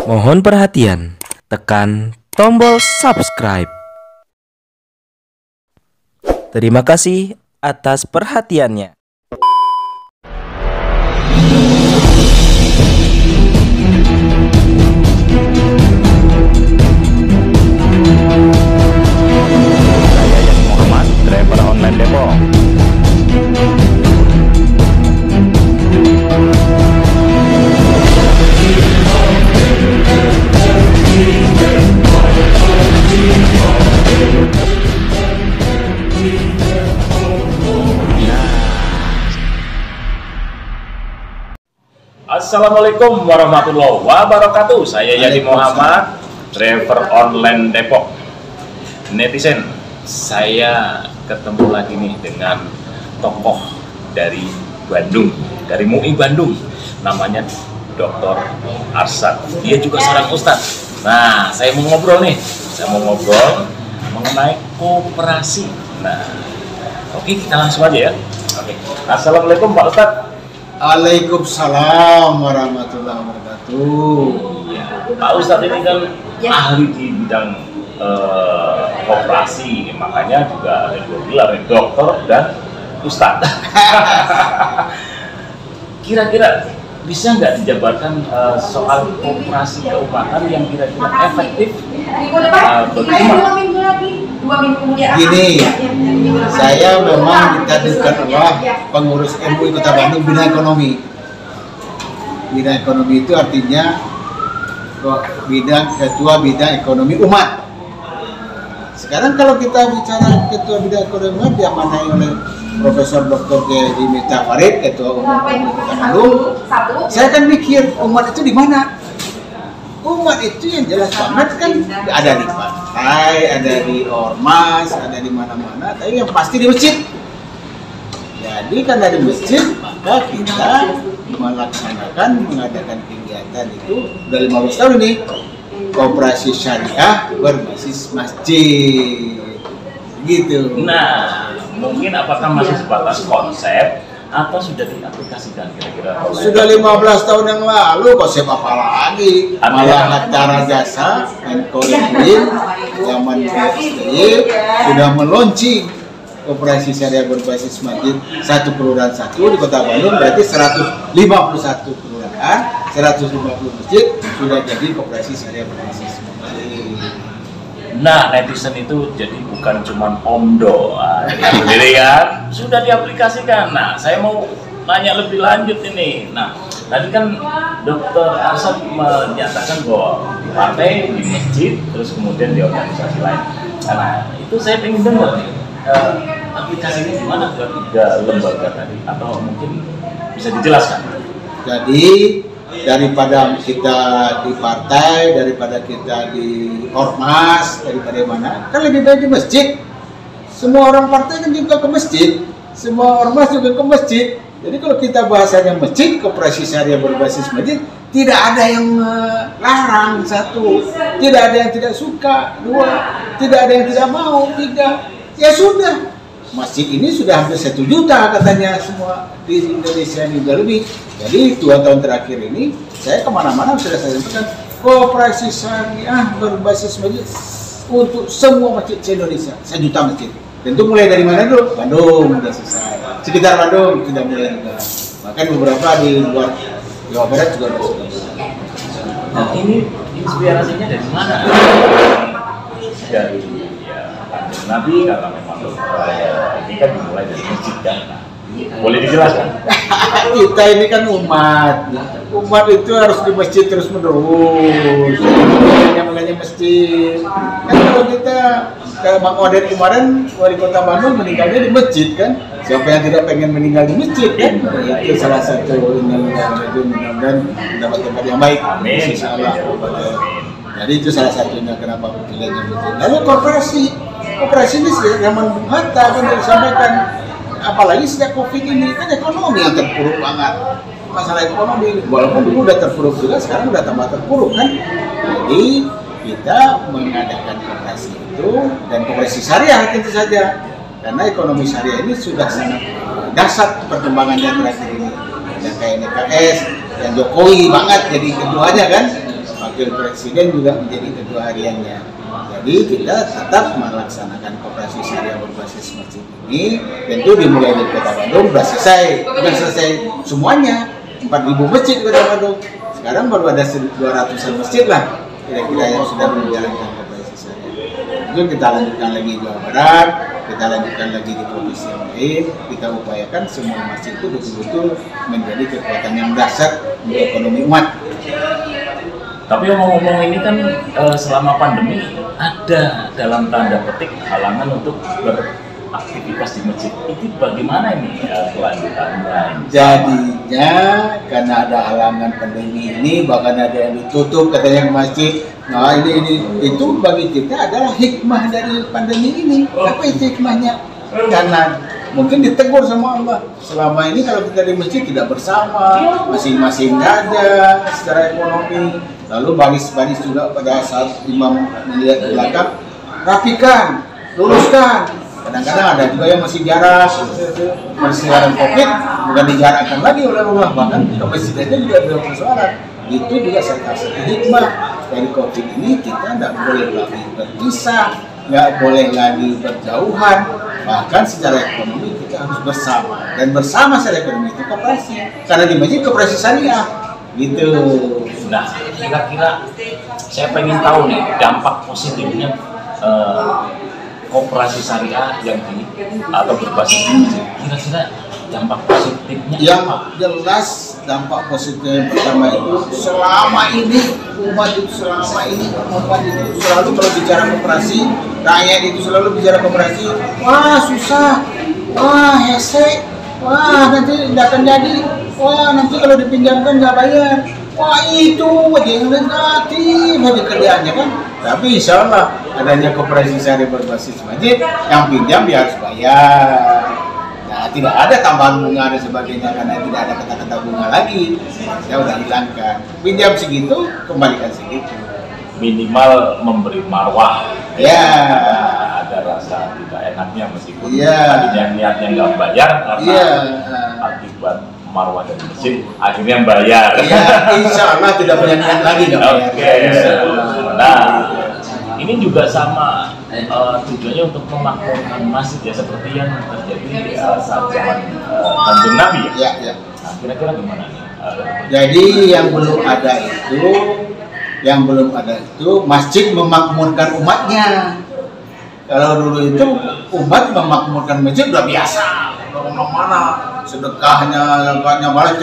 Mohon perhatian, tekan tombol subscribe. Terima kasih atas perhatiannya. Saya Yadi Muhammad, driver online Depok. Assalamualaikum warahmatullahi wabarakatuh. Saya Yadi Muhammad, driver online Depok. Netizen, saya ketemu lagi nih dengan tokoh dari Bandung, dari MUI Bandung, namanya Dr. Arsyad. Dia juga seorang ustadz. Nah, saya mau ngobrol mengenai koperasi. Nah, oke, kita langsung aja ya. Oke. Assalamualaikum Pak Ustadz. Waalaikumsalam warahmatullahi wabarakatuh. Ya, Pak Ustadz ini kan ahli di bidang koperasi, makanya juga ada dua gelar, dokter dan ustadz. Kira-kira bisa nggak dijabarkan soal koperasi keuangan yang kira-kira efektif? Gini, saya memang ditakdirkan Allah pengurus MUI Kota Bandung bidang ekonomi. Bidang ekonomi itu artinya ketua bidang ekonomi umat. Sekarang kalau kita bicara ketua bidang ekonomi umat diamanai oleh Profesor Dr. Kiai Miftah Farid, ketua umum MUI Kota Bandung. Saya kan mikir umat itu di mana? Umat itu yang jelas banget kan ada di pantai, ada di ormas, ada di mana-mana, tapi yang pasti di masjid. Jadi karena di masjid, maka kita mengadakan kegiatan itu udah 15 tahun ini, koperasi syariah berbasis masjid, gitu. Nah, mungkin apakah masih sebatas konsep atau sudah diaplikasikan kira-kira? Sudah 15 tahun yang lalu, konsep apa lagi? Malah Hatta Jasa, Menko Rizkin, zaman PSBY sudah meluncing koperasi syariah berbasis masjid satu kelurahan satu di Kota Bandung, berarti 151 kelurahan, 150 masjid sudah jadi koperasi syariah berbasis masjid. Nah, netizen itu jadi bukan cuma omdo, sendiri kan sudah diaplikasikan. Nah, saya mau nanya lebih lanjut ini. Nah, tadi kan Dr. Arsyad menyatakan bahwa di partai, di masjid, terus kemudian di organisasi lain. Nah, itu saya ingin dengar nih, aplikasinya di mana ke tiga lembaga tadi, atau mungkin bisa dijelaskan? Jadi daripada kita di partai, daripada kita di ormas, daripada mana, kan lebih baik di masjid. Semua orang partai kan juga ke masjid, semua ormas juga ke masjid. Jadi kalau kita bahasanya masjid, koperasi syariah berbasis masjid, tidak ada yang larang, satu, tidak ada yang tidak suka, dua, tidak ada yang tidak mau, tiga, ya sudah. Masjid ini sudah hampir 1 juta katanya semua di Indonesia ini, udah lebih. Jadi 2 tahun terakhir ini saya kemana-mana sudah saya sampaikan koperasi syariah berbasis masjid untuk semua masjid se-Indonesia, 1 juta masjid. Tentu mulai dari mana dulu? Bandung sudah selesai, sekitar Bandung sudah mulai juga. Bahkan beberapa di luar Jawa Barat juga sudah. Nah, ini inspirasinya dari mana? Dari Nabi, karena memang ini kan dimulai dari masjid kan. Nah, boleh dijelaskan? Kita ini kan umat itu harus di masjid terus menerus. Makanya masjid. Kan kalau kita kayak Bang Odet kemarin wali kota Bandung meninggalnya di masjid kan. Siapa yang tidak pengen meninggal di masjid kan? Itu salah satu mudah-mudahan mendapat tempat yang baik. Amin. Insyaallah. Jadi itu salah satunya kenapa pilihannya masjid. Lalu koperasi ini zaman Bung Hatta kan disampaikan, apalagi sejak Covid ini kan ekonomi yang terpuruk banget. Masalah ekonomi walaupun dulu udah terpuruk juga, sekarang udah tambah terpuruk kan. Jadi kita mengadakan koperasi itu dan koperasi syariah tentu saja, karena ekonomi syariah ini sudah sangat dasar perkembangannya terakhir ini. Yang kayak NKS, yang Jokowi banget jadi keduanya kan. wakil presiden juga menjadi ketua hariannya. Jadi kita tetap melaksanakan koperasi syariah berbasis masjid ini. Tentu dimulai dari Kota Bandung sudah selesai semuanya 4.000 masjid di Kota Bandung. Sekarang baru ada 200-an masjid lah kira-kira yang sudah menjalankan koperasi syariah. Itu kita lanjutkan lagi di Jawa Barat, kita lanjutkan lagi di provinsi yang lain. Kita upayakan semua masjid itu betul-betul menjadi kekuatan yang dasar untuk ekonomi umat. Tapi ngomong-ngomong ini kan selama pandemi ada dalam tanda petik halangan untuk beraktivitas di masjid. Itu bagaimana ini kelanjutannya? Jadinya karena ada halangan pandemi ini, bahkan ada yang ditutup katanya ke masjid. Nah ini itu bagi kita adalah hikmah dari pandemi ini. Apa itu hikmahnya? Karena mungkin ditegur sama Allah. Selama ini kalau kita di masjid tidak bersama, masing-masing ada secara ekonomi. Lalu baris-baris juga pada saat imam melihat ke belakang, rapikan, luruskan. Kadang-kadang ada juga yang masih jarak, persiaran COVID bukan dijarakkan lagi oleh Allah, bahkan ke masjid aja juga ada persoalan. Itu juga salah satu hikmah dari COVID ini, kita tidak boleh lagi berpisah, nggak boleh lagi berjauhan, bahkan secara ekonomi kita harus bersama. Dan bersama secara ekonomi itu koperasi, karena di masjid koperasi syariah, gitu. Nah, kira-kira saya pengen tahu nih dampak positifnya koperasi syariah yang di atau berbasis masjid. Kira-kira dampak positifnya yang apa? jelas dampak positif yang pertama itu selama ini umat itu selalu kalau bicara koperasi, rakyat itu selalu bicara koperasi, wah susah, wah hese, wah nanti tidak akan jadi, wah nanti kalau dipinjamkan nggak bayar, wah itu aja yang negatif aja kerjaannya kan. Tapi insya Allah adanya koperasi syariah berbasis masjid, yang pinjam dia harus bayar. Nah, tidak ada tambahan bunga dan sebagainya karena tidak ada kata-kata bunga lagi. Saya udah hilangkan. Pinjam segitu, kembalikan segitu. Minimal memberi marwah. Ya. Ada rasa tidak enaknya meskipun Ya. tadinya niatnya nggak bayar karena Ya. akibat marwah dari masjid akhirnya bayar. Ya, insya Allah tidak punya niat lagi nggak bayar. Oke. Nah, ini juga sama tujuannya untuk memakmurkan masjid ya seperti yang terjadi saat zaman Kanjeng Nabi ya. Ya, ya. Nah, kira-kira gimana nih? Jadi yang belum ada itu masjid memakmurkan umatnya. Kalau dulu itu umat memakmurkan masjid udah biasa, kemana-mana sedekahnya, malah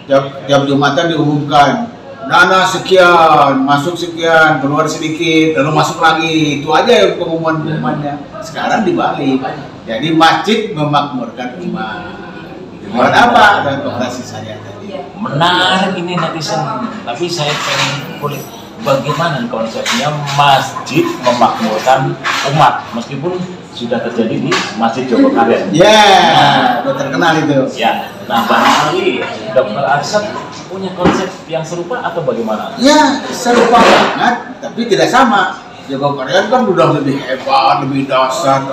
tiap Jumatan diumumkan dana sekian, masuk sekian, keluar sedikit, lalu masuk lagi. Itu aja pengumuman-pengumumannya. Sekarang dibalik. Jadi masjid memakmurkan umat. Buat apa? Dan koperasi syariah tadi. Menarik ini netizen, tapi saya pengen kulik bagaimana konsepnya masjid memakmurkan umat meskipun sudah terjadi di Masjid Jogokarian. Ya, udah terkenal itu. Ya, nah barangkali Dr. Arsyad punya konsep yang serupa atau bagaimana? Ya, serupa banget, tapi tidak sama. Jogokarian kan udah lebih hebat, lebih dasar.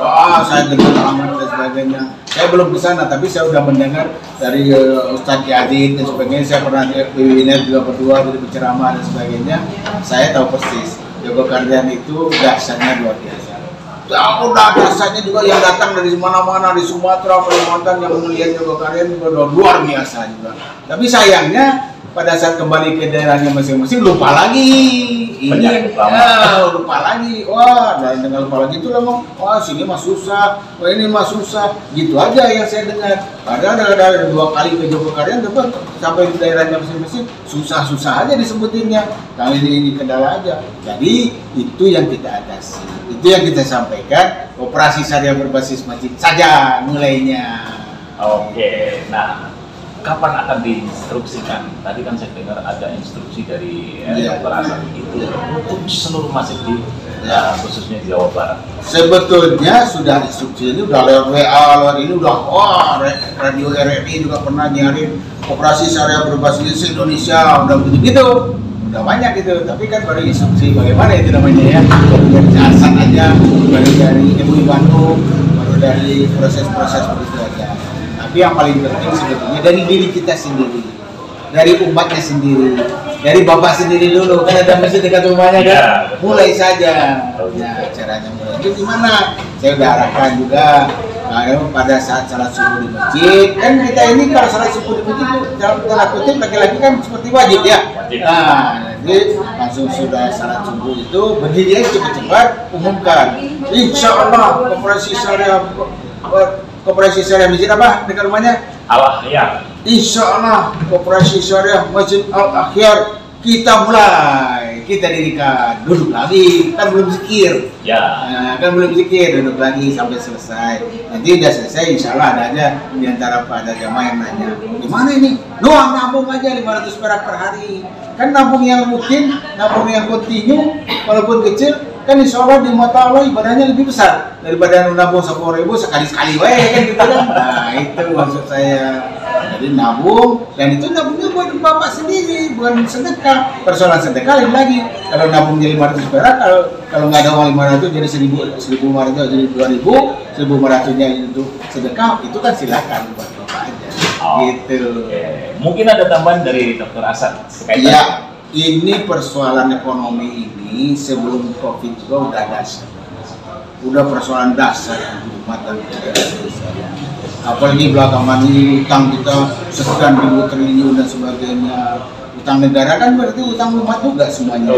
Saya dengar amat dan sebagainya. Saya belum ke sana, tapi saya udah mendengar dari Ustadz Yazid dan sebagainya. Saya pernah di webinar juga berdua, berceramah dan sebagainya. Saya tahu persis Jogokarian itu dasarnya luar biasa. Ya, udah dasarnya juga yang datang dari mana-mana, di Sumatera, Kalimantan yang melihat Jogokarian juga luar biasa juga. Tapi sayangnya pada saat kembali ke daerahnya masing-masing lupa lagi. Lupa lagi. Wah, dan dengan lupa lagi itu ngomong, wah sini mah susah, wah ini mah susah. Gitu aja yang saya dengar. Padahal ada 2 kali ke Jogokarian sampai di daerahnya masing-masing susah-susah aja disebutinnya. Kali ini kendala aja. Jadi itu yang kita atasi. Itu yang kita sampaikan. Operasi syariah berbasis masjid saja mulainya. Oke, nah kapan akan diinstruksikan? Tadi kan saya dengar ada instruksi dari Dr. Arsyad itu untuk seluruh masjid di khususnya di Jawa Barat. Sebetulnya sudah instruksi ini udah lewat WA, lewat ini udah radio RRI juga pernah nyarin operasi syariah berbasis Indonesia, udah begitu, udah banyak gitu. Tapi kan baru instruksi bagaimana itu namanya ya, dari asal aja, baru dari MUI Bandung, baru dari proses-proses begitu aja. Tapi yang paling penting sebetulnya dari diri kita sendiri. dari umatnya sendiri, dari bapak sendiri dulu, kan ada masjid dekat rumahnya kan, Iya. mulai saja. Nah, caranya mulai itu gimana? Saya udah arahkan juga. Pada saat salat subuh di masjid, kan kita ini kalau salat subuh di masjid dalam tanda kutip laki-laki kan seperti wajib ya. Wajib. Nah, jadi langsung sudah salat subuh itu berdiri aja cepat-cepat umumkan. Insya Allah koperasi syariah masjid apa dekat rumahnya? Allah Insya Allah koperasi syariah Masjid Al Akhyar kita mulai, kita dirikan, duduk lagi, kan belum zikir. ya. Nah, kan belum zikir, duduk lagi sampai selesai. Nanti udah selesai, insya Allah ada aja di antara pada jamaah yang nanya, gimana ini? Doang nabung aja 500 perak per hari. Kan nabung yang rutin, nabung yang kontinu, walaupun kecil, kan insya Allah di mata Allah ibadahnya lebih besar daripada nabung 10.000 sekali-sekali wae kan gitu kan. Nah itu maksud saya. Jadi nabung, dan itu nabungnya buat bapak sendiri, bukan sedekah. Persoalan sedekah lain lagi. Kalau nabungnya 500 perak, kalau nggak ada uang 500 jadi 1.500 jadi 2.000, 1.500-nya untuk sedekah, itu kan silakan buat bapak aja. Gitu. Oke. Mungkin ada tambahan dari Dr. Asad terkait Iya, ini persoalan ekonomi ini sebelum COVID juga udah dasar. Udah persoalan dasar umat dan Indonesia. Apalagi belakangan ini utang kita sekian ribu triliun dan sebagainya. Utang negara kan berarti utang umat juga semuanya.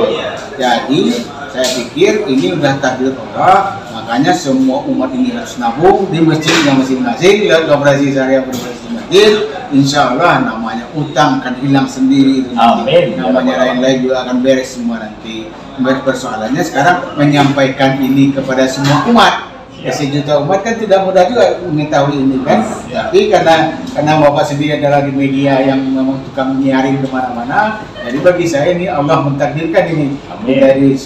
Jadi saya pikir ini udah takdir Allah, makanya semua umat ini harus nabung di masjidnya masing-masing, lihat koperasi syariah berbasis masjid. Insya Allah namanya utang akan hilang sendiri. Amin. Namanya lain-lain juga akan beres semua nanti. Persoalannya sekarang menyampaikan ini kepada semua umat. Sejuta umat kan tidak mudah juga mengetahui ini kan. Tapi karena bapak sendiri adalah di media yang memang tukang nyiarin kemana-mana, jadi bagi saya ini Allah mentakdirkan ini. Amin.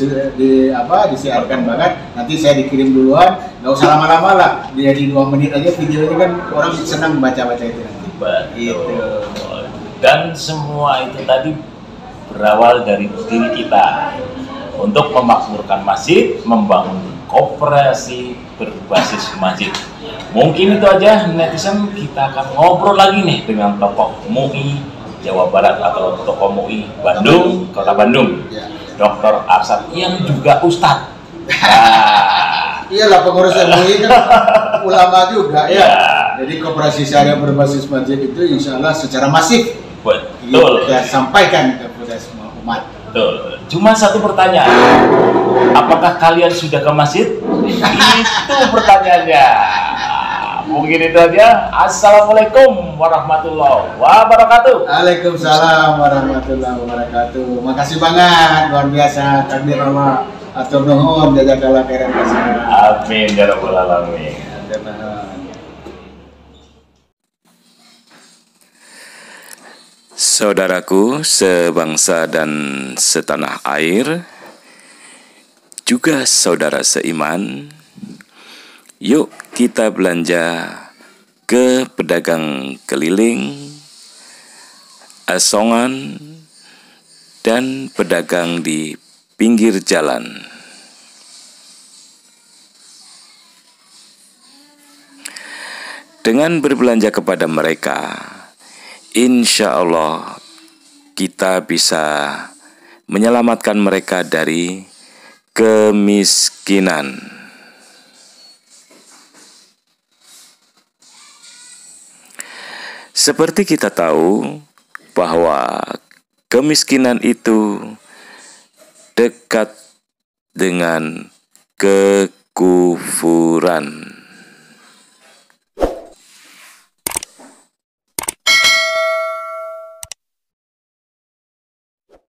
Disiarkan banget. Nanti saya dikirim duluan, nggak usah lama-lama lah. Jadi 2 menit aja videonya kan orang senang baca-baca itu nanti. Betul. Dan semua itu tadi berawal dari diri kita untuk memakmurkan masjid, membangun koperasi berbasis masjid. Mungkin itu aja netizen, kita akan ngobrol lagi nih dengan tokoh MUI Jawa Barat atau tokoh MUI Bandung, Kota Bandung, Dr. Arsad yang juga Ustadz. Nah, iyalah pengurus MUI kan ulama juga ya. Ya. Jadi koperasi syariah berbasis masjid itu insya Allah secara masif betul. kita sampaikan kepada semua umat. Betul. Cuma satu pertanyaan, apakah kalian sudah ke masjid? Itu pertanyaannya. Mungkin itu aja. Assalamualaikum warahmatullahi wabarakatuh. Waalaikumsalam warahmatullahi wabarakatuh. Makasih banget, luar biasa, takdir Allah. Atur nuhun, jazakallah khairan katsiran. Amin ya rabbal alamin. Saudaraku sebangsa dan setanah air, juga saudara seiman, yuk kita belanja ke pedagang keliling, asongan, dan pedagang di pinggir jalan. Dengan berbelanja kepada mereka, insya Allah kita bisa menyelamatkan mereka dari kemiskinan. Seperti kita tahu bahwa kemiskinan itu dekat dengan kekufuran.